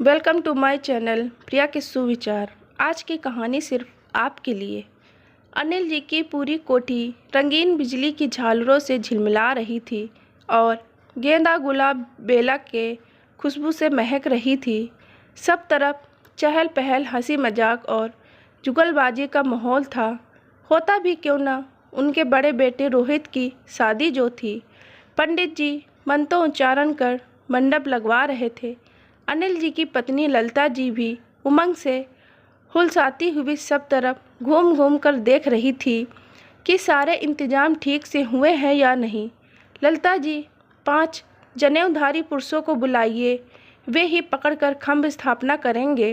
Welcome to my channel प्रिया के सुविचार। आज की कहानी सिर्फ आपके लिए। अनिल जी की पूरी कोठी रंगीन बिजली की झालरों से झिलमिला रही थी और गेंदा गुलाब बेला के खुशबू से महक रही थी। सब तरफ चहल पहल, हंसी मजाक और जुगलबाजी का माहौल था। होता भी क्यों ना, उनके बड़े बेटे रोहित की शादी जो थी। पंडित जी मंत्रोच्चारण कर मंडप लगवा रहे थे। अनिल जी की पत्नी ललिता जी भी उमंग से हुलसाती हुई सब तरफ घूम घूम कर देख रही थी कि सारे इंतजाम ठीक से हुए हैं या नहीं। ललिता जी, 5 जनेऊधारी पुरुषों को बुलाइए, वे ही पकड़कर खम्भ स्थापना करेंगे।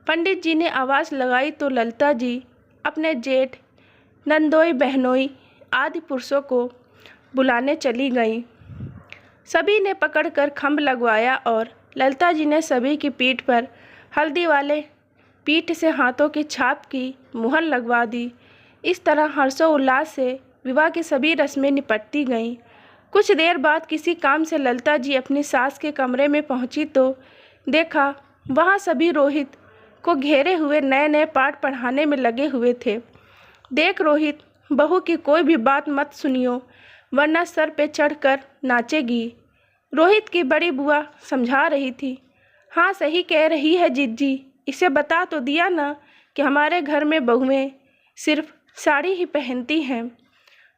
पंडित जी ने आवाज़ लगाई तो ललिता जी अपने जेठ, नंदोई, बहनोई आदि पुरुषों को बुलाने चली गईं। सभी ने पकड़कर खम्भ लगवाया और ललिता जी ने सभी की पीठ पर हल्दी वाले पीठ से हाथों की छाप की मुहर लगवा दी। इस तरह हर्षोल्लास से विवाह की सभी रस्में निपटती गईं। कुछ देर बाद किसी काम से ललिता जी अपनी सास के कमरे में पहुंची तो देखा वहां सभी रोहित को घेरे हुए नए नए पाठ पढ़ाने में लगे हुए थे। देख रोहित, बहू की कोई भी बात मत सुनियो, वरना सर पे चढ़कर नाचेगी। रोहित की बड़ी बुआ समझा रही थी। हाँ, सही कह रही है जिज्जी, इसे बता तो दिया ना कि हमारे घर में बहुएं सिर्फ साड़ी ही पहनती हैं।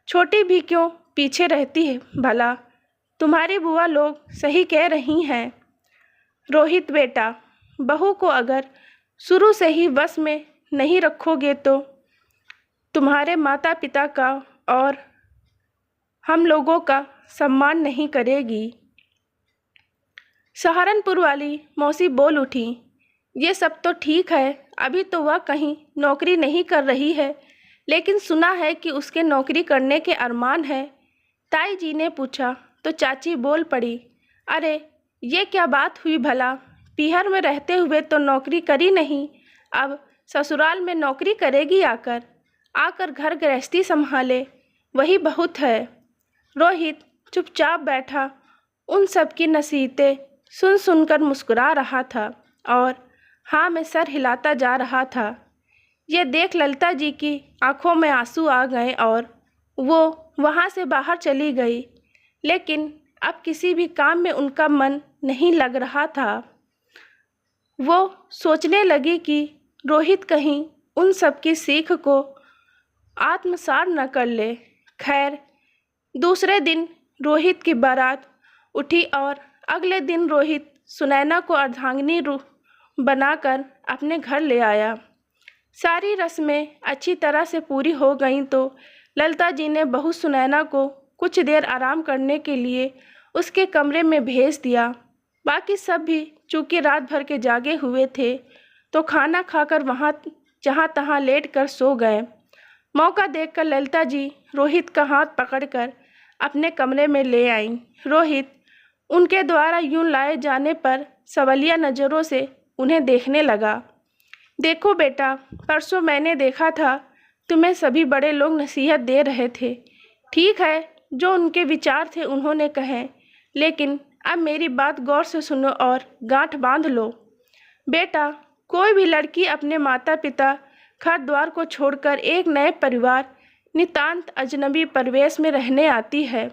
छोटी भी क्यों पीछे रहती है भला। तुम्हारी बुआ लोग सही कह रही हैं। रोहित बेटा, बहू को अगर शुरू से ही वश में नहीं रखोगे तो तुम्हारे माता पिता का और हम लोगों का सम्मान नहीं करेगी। सहारनपुर वाली मौसी बोल उठी। ये सब तो ठीक है, अभी तो वह कहीं नौकरी नहीं कर रही है, लेकिन सुना है कि उसके नौकरी करने के अरमान है। ताई जी ने पूछा तो चाची बोल पड़ी, अरे ये क्या बात हुई भला, पीहर में रहते हुए तो नौकरी करी नहीं, अब ससुराल में नौकरी करेगी। आकर आकर घर गृहस्थी संभाले, वही बहुत है। रोहित चुपचाप बैठा उन सब की नसीहतें सुन सुनकर मुस्कुरा रहा था और हाँ में सर हिलाता जा रहा था। ये देख ललिता जी की आंखों में आंसू आ गए और वो वहाँ से बाहर चली गई। लेकिन अब किसी भी काम में उनका मन नहीं लग रहा था। वो सोचने लगी कि रोहित कहीं उन सब की सीख को आत्मसात न कर ले। खैर, दूसरे दिन रोहित की बारात उठी और अगले दिन रोहित सुनैना को अर्धांगिनी बनाकर अपने घर ले आया। सारी रस्में अच्छी तरह से पूरी हो गईं तो ललिता जी ने बहू सुनैना को कुछ देर आराम करने के लिए उसके कमरे में भेज दिया। बाकी सब भी चूँकि रात भर के जागे हुए थे तो खाना खाकर वहाँ जहाँ तहाँ लेट कर सो गए। मौका देखकर ललिता जी रोहित का हाथ पकड़कर अपने कमरे में ले आईं। रोहित उनके द्वारा यूं लाए जाने पर सवालिया नज़रों से उन्हें देखने लगा। देखो बेटा, परसों मैंने देखा था तुम्हें सभी बड़े लोग नसीहत दे रहे थे। ठीक है, जो उनके विचार थे उन्होंने कहे, लेकिन अब मेरी बात गौर से सुनो और गांठ बांध लो। बेटा, कोई भी लड़की अपने माता पिता, घर द्वार को छोड़कर एक नए परिवार, नितांत अजनबी परिवेश में रहने आती है।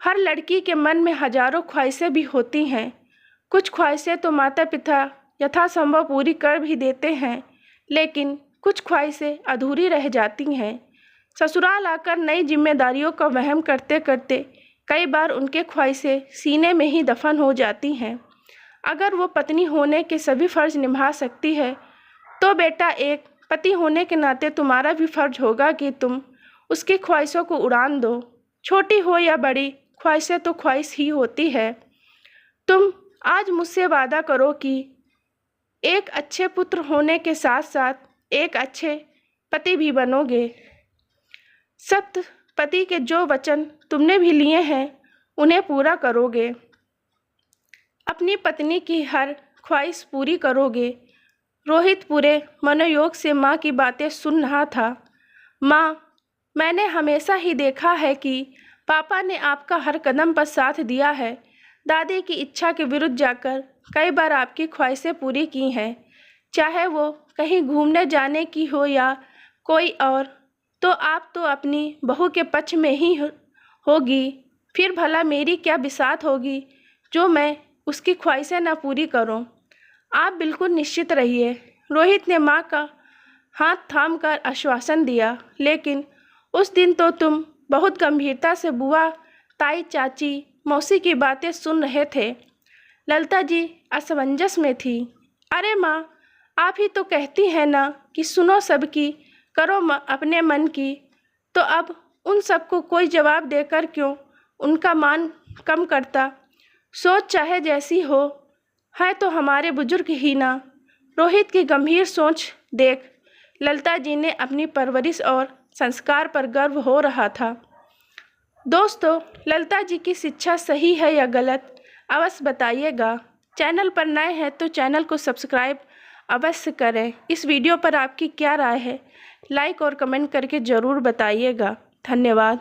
हर लड़की के मन में हजारों ख्वाहिशें भी होती हैं। कुछ ख्वाहिशें तो माता पिता यथासंभव पूरी कर भी देते हैं, लेकिन कुछ ख्वाहिशें अधूरी रह जाती हैं। ससुराल आकर नई जिम्मेदारियों का वहन करते करते कई बार उनके ख्वाहिशें सीने में ही दफन हो जाती हैं। अगर वो पत्नी होने के सभी फर्ज निभा सकती है तो बेटा, एक पति होने के नाते तुम्हारा भी फर्ज होगा कि तुम उसकी ख्वाहिशों को उड़ान दो। छोटी हो या बड़ी, ख्वाहिशें तो ख्वाहिश ही होती है। तुम आज मुझसे वादा करो कि एक अच्छे पुत्र होने के साथ साथ एक अच्छे पति भी बनोगे। सत्य पति के जो वचन तुमने भी लिए हैं उन्हें पूरा करोगे। अपनी पत्नी की हर ख्वाहिश पूरी करोगे। रोहित पूरे मनोयोग से माँ की बातें सुन रहा था। माँ, मैंने हमेशा ही देखा है कि पापा ने आपका हर कदम पर साथ दिया है। दादी की इच्छा के विरुद्ध जाकर कई बार आपकी ख्वाहिशें पूरी की हैं, चाहे वो कहीं घूमने जाने की हो या कोई और। तो आप तो अपनी बहू के पक्ष में ही होगी, फिर भला मेरी क्या बिसात होगी जो मैं उसकी ख्वाहिशें न पूरी करूं। आप बिल्कुल निश्चित रहिए। रोहित ने माँ का हाथ थामकर आश्वासन दिया। लेकिन उस दिन तो तुम बहुत गंभीरता से बुआ, ताई, चाची, मौसी की बातें सुन रहे थे। ललिता जी असमंजस में थी। अरे माँ, आप ही तो कहती हैं ना कि सुनो सबकी, करो अपने मन की। तो अब उन सबको कोई जवाब देकर क्यों उनका मान कम करता। सोच चाहे जैसी हो, है तो हमारे बुजुर्ग ही ना। रोहित की गंभीर सोच देख ललिता जी ने अपनी परवरिश और संस्कार पर गर्व हो रहा था। दोस्तों, ललिता जी की शिक्षा सही है या गलत, अवश्य बताइएगा। चैनल पर नए हैं तो चैनल को सब्सक्राइब अवश्य करें। इस वीडियो पर आपकी क्या राय है, लाइक और कमेंट करके ज़रूर बताइएगा। धन्यवाद।